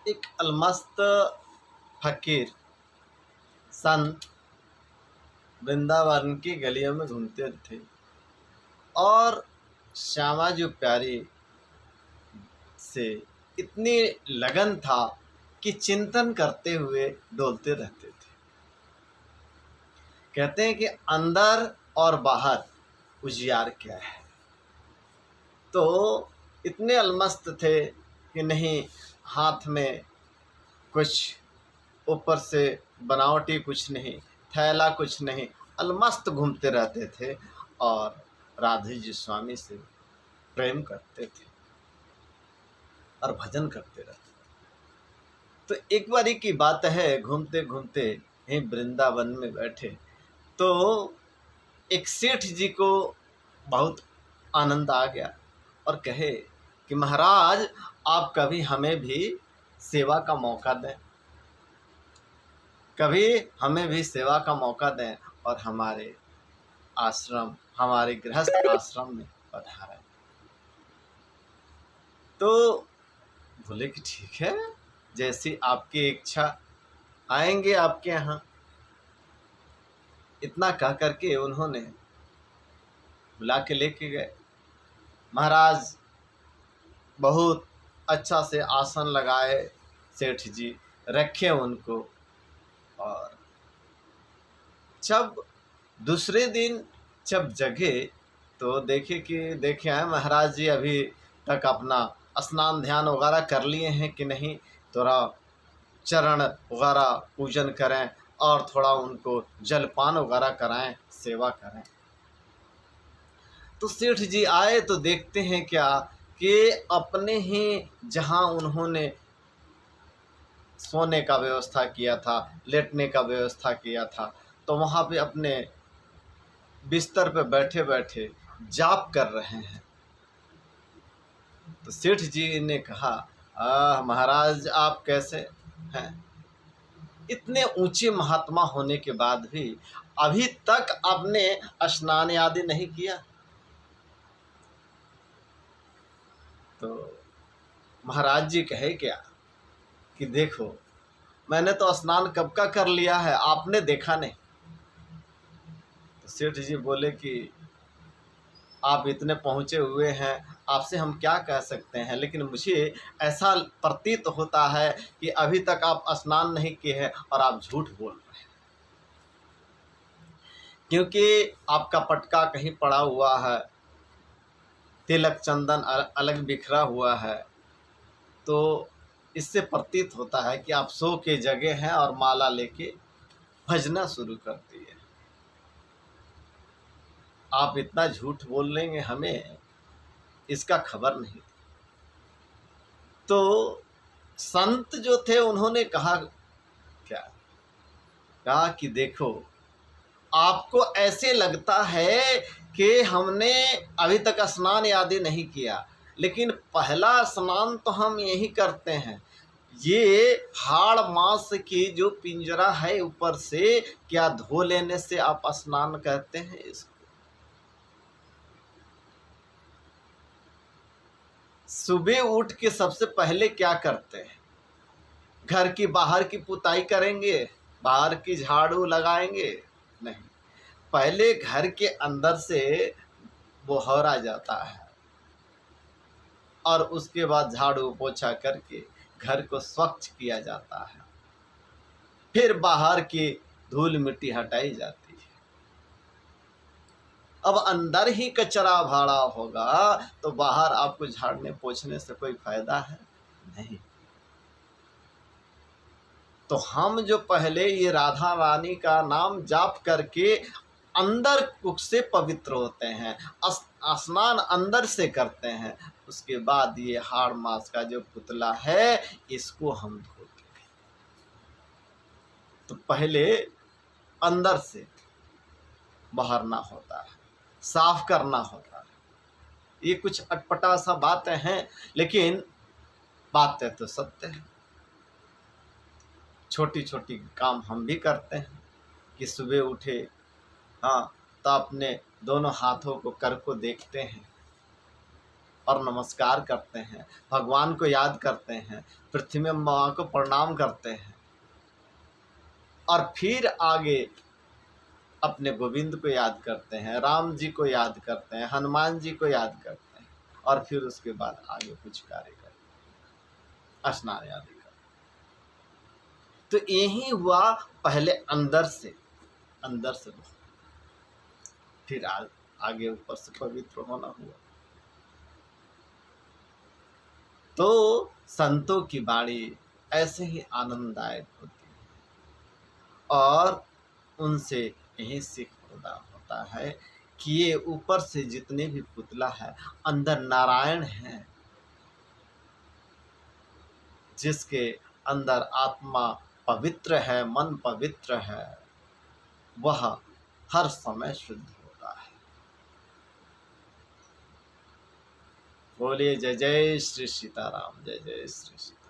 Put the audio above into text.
एक अलमस्त फकीर संत वृंदावन की गलियों में घूमते थे और श्यामा जो प्यारी से इतनी लगन था कि चिंतन करते हुए डोलते रहते थे। कहते हैं कि अंदर और बाहर उजियार क्या है। तो इतने अलमस्त थे कि नहीं हाथ में कुछ ऊपर से बनावटी कुछ नहीं, थैला कुछ नहीं, अलमस्त घूमते रहते थे और राधे जी स्वामी से प्रेम करते थे और भजन करते रहते थे। तो एक बारी की बात है, घूमते घूमते यहीं वृंदावन में बैठे तो एक सेठ जी को बहुत आनंद आ गया और कहे कि महाराज आप कभी हमें भी सेवा का मौका दें, कभी हमें भी सेवा का मौका दें और हमारे आश्रम, हमारे गृहस्थ आश्रम में पधारें। तो बोले कि ठीक है, जैसी आपकी इच्छा, आएंगे आपके यहाँ। इतना कह करके उन्होंने बुला के लेके गए। महाराज बहुत अच्छा से आसन लगाए, सेठ जी रखे उनको। और जब दूसरे दिन जब जगे तो देखे हैं महाराज जी अभी तक अपना स्नान ध्यान वगैरह कर लिए हैं कि नहीं, थोड़ा चरण वगैरह पूजन करें और थोड़ा उनको जलपान वगैरह कराएं, सेवा करें। तो सेठ जी आए तो देखते हैं क्या कि अपने ही जहां उन्होंने सोने का व्यवस्था किया था, लेटने का व्यवस्था किया था, तो वहाँ पे अपने बिस्तर पे बैठे बैठे जाप कर रहे हैं। तो सेठ जी ने कहा, महाराज आप कैसे हैं? इतने ऊंचे महात्मा होने के बाद भी अभी तक आपने स्नान आदि नहीं किया? तो महाराज जी कहे क्या कि देखो मैंने तो स्नान कब का कर लिया है, आपने देखा नहीं। तो सेठ जी बोले कि आप इतने पहुँचे हुए हैं, आपसे हम क्या कह सकते हैं, लेकिन मुझे ऐसा प्रतीत होता है कि अभी तक आप स्नान नहीं किए हैं और आप झूठ बोल रहे हैं, क्योंकि आपका पटका कहीं पड़ा हुआ है, तिलक चंदन अलग बिखरा हुआ है। तो इससे प्रतीत होता है कि आप सो के जगे हैं और माला लेके भजना शुरू कर दिए। आप इतना झूठ बोल लेंगे, हमें इसका खबर नहीं। तो संत जो थे उन्होंने कहा क्या, कहा कि देखो आपको ऐसे लगता है कि हमने अभी तक स्नान आदि नहीं किया, लेकिन पहला स्नान तो हम यही करते हैं। ये हाड़ मांस की जो पिंजरा है ऊपर से, क्या धो लेने से आप स्नान कहते हैं इसको? सुबह उठ के सबसे पहले क्या करते हैं? घर की बाहर की पुताई करेंगे, बाहर की झाड़ू लगाएंगे? नहीं, पहले घर के अंदर से बोहरा जाता है और उसके बाद झाड़ू पोछा करके घर को स्वच्छ किया जाता है, फिर बाहर की धूल मिट्टी हटाई जाती है। अब अंदर ही कचरा भाड़ा होगा तो बाहर आपको झाड़ने पोछने से कोई फायदा है? नहीं। तो हम जो पहले ये राधा रानी का नाम जाप करके अंदर कुछ से पवित्र होते हैं, स्नान अंदर से करते हैं, उसके बाद ये हाड़ मांस का जो पुतला है इसको हम धोते हैं। तो पहले अंदर से बहारना होता है, साफ करना होता है। ये कुछ अटपटा सा बातें हैं, लेकिन बातें तो सत्य है। छोटी छोटी काम हम भी करते हैं कि सुबह उठे, हाँ, तो अपने दोनों हाथों को कर को देखते हैं और नमस्कार करते हैं, भगवान को याद करते हैं, पृथ्वी में माँ को प्रणाम करते हैं और फिर आगे अपने गोविंद को याद करते हैं, राम जी को याद करते हैं, हनुमान जी को याद करते हैं और फिर उसके बाद आगे कुछ कार्य करते हैं, स्नान आदि करते हैं। तो यही हुआ पहले अंदर से फिर आगे ऊपर से पवित्र होना हुआ। तो संतों की वाणी ऐसे ही आनंददायक होती है और उनसे यही सीख प्रदान होता है कि ये ऊपर से जितने भी पुतला है, अंदर नारायण है, जिसके अंदर आत्मा पवित्र है, मन पवित्र है, वह हर समय शुद्ध होता है। बोलिए जय जय श्री सीताराम, जय जय श्री सीताराम।